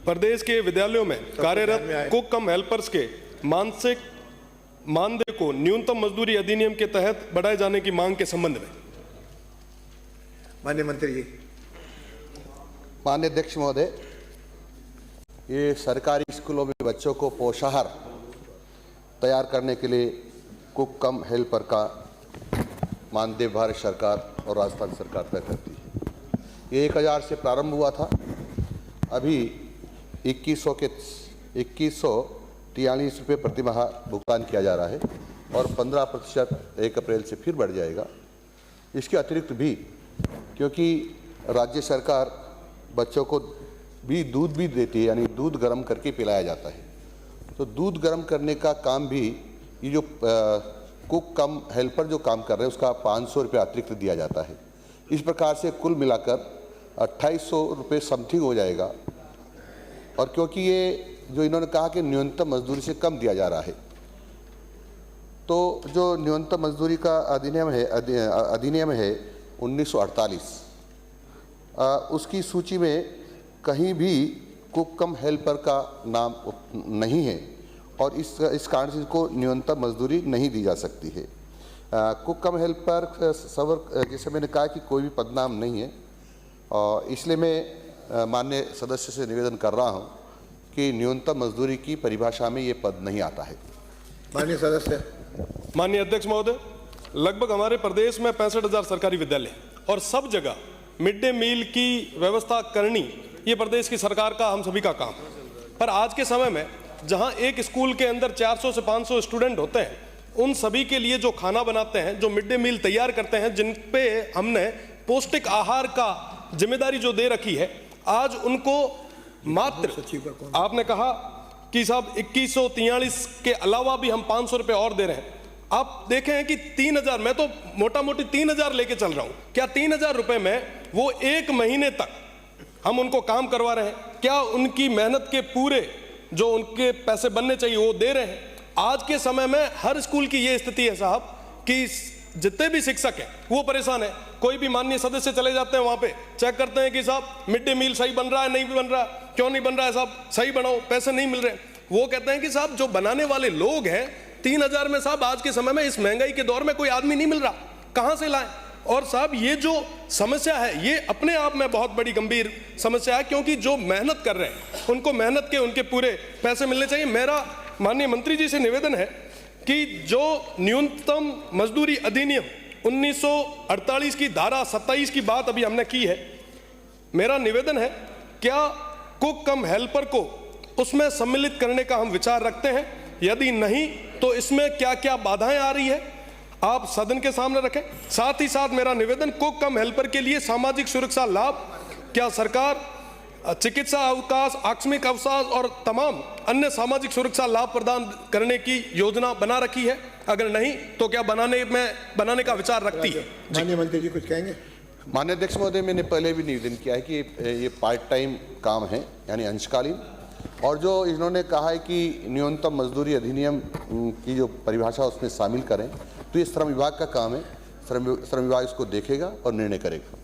प्रदेश के विद्यालयों में कार्यरत कुक कम हेल्पर्स के मानसिक मानदेय को न्यूनतम मजदूरी अधिनियम के तहत बढ़ाए जाने की मांग के संबंध में। माननीय मंत्री जी। माननीय अध्यक्ष महोदय, ये सरकारी स्कूलों में बच्चों को पोषाहार तैयार करने के लिए कुक कम हेल्पर का मानदेय भारत सरकार और राजस्थान सरकार तय करती है। ये 1000 से प्रारंभ हुआ था, अभी 2143 रुपये प्रति माह भुगतान किया जा रहा है और 15% 1 अप्रैल से फिर बढ़ जाएगा। इसके अतिरिक्त भी क्योंकि राज्य सरकार बच्चों को भी दूध भी देती है, यानी दूध गर्म करके पिलाया जाता है, तो दूध गर्म करने का काम भी ये जो कुक कम हेल्पर जो काम कर रहे हैं उसका 500 रुपये अतिरिक्त दिया जाता है। इस प्रकार से कुल मिलाकर 2800 रुपये समथिंग हो जाएगा। और क्योंकि ये जो इन्होंने कहा कि न्यूनतम मजदूरी से कम दिया जा रहा है, तो जो न्यूनतम मजदूरी का अधिनियम है 1948, उसकी सूची में कहीं भी कुक कम हेल्पर का नाम नहीं है और इस कारण से इसको न्यूनतम मजदूरी नहीं दी जा सकती है। कुक कम हेल्पर जैसे मैंने कहा कि कोई भी पदनाम नहीं है, और इसलिए मैं माननीय सदस्य से निवेदन कर रहा हूं कि न्यूनतम मजदूरी की परिभाषा में ये पद नहीं आता है। माननीय सदस्य। माननीय अध्यक्ष महोदय, लगभग हमारे प्रदेश में 65,000 सरकारी विद्यालय और सब जगह मिड डे मील की व्यवस्था करनी ये प्रदेश की सरकार का, हम सभी का काम है। पर आज के समय में जहां एक स्कूल के अंदर 400 से 500 स्टूडेंट होते हैं, उन सभी के लिए जो खाना बनाते हैं, जो मिड डे मील तैयार करते हैं, जिन पे हमने पौष्टिक आहार का जिम्मेदारी जो दे रखी है, आज उनको मात्र आपने कहा कि साहब 2143 के अलावा भी हम 500 रुपये और दे रहे हैं। आप देखें कि 3000, मैं तो मोटा मोटी 3000 लेके चल रहा हूं, क्या 3000 रुपये में वो 1 महीने तक हम उनको काम करवा रहे हैं? क्या उनकी मेहनत के पूरे जो उनके पैसे बनने चाहिए वो दे रहे हैं? आज के समय में हर स्कूल की ये स्थिति है साहब कि जितने भी शिक्षक हैं वो परेशान है। कोई भी माननीय सदस्य चले जाते हैं, वहां पे चेक करते हैं कि साहब मिड डे मील सही बन रहा है, नहीं बन रहा, क्यों नहीं बन रहा है साहब, सही बनाओ, पैसे नहीं मिल रहे। वो कहते हैं कि साहब जो बनाने वाले लोग हैं 3000 में, साहब आज के समय में इस महंगाई के दौर में कोई आदमी नहीं मिल रहा, कहां से लाएं? और साहब ये जो समस्या है ये अपने आप में बहुत बड़ी गंभीर समस्या है, क्योंकि जो मेहनत कर रहे हैं उनको मेहनत के उनके पूरे पैसे मिलने चाहिए। मेरा माननीय मंत्री जी से निवेदन है कि जो न्यूनतम मजदूरी अधिनियम 1948 की धारा 27 की बात अभी हमने की है, मेरा निवेदन है क्या कुक कम हेल्पर को उसमें सम्मिलित करने का हम विचार रखते हैं? यदि नहीं तो इसमें क्या क्या बाधाएं आ रही है आप सदन के सामने रखें। साथ ही साथ मेरा निवेदन, कुक कम हेल्पर के लिए सामाजिक सुरक्षा लाभ, क्या सरकार चिकित्सा अवकाश, आकस्मिक अवकाश और तमाम अन्य सामाजिक सुरक्षा लाभ प्रदान करने की योजना बना रखी है? अगर नहीं तो क्या बनाने का विचार रखती है? माननीय मंत्री जी कुछ कहेंगे? माननीय अध्यक्ष महोदय, मैंने पहले भी निवेदन किया है कि ये पार्ट टाइम काम है, यानी अंशकालीन, और जो इन्होंने कहा है कि न्यूनतम मजदूरी अधिनियम की जो परिभाषा उसमें शामिल करें, तो ये श्रम विभाग का काम है। श्रम विभाग इसको देखेगा और निर्णय करेगा।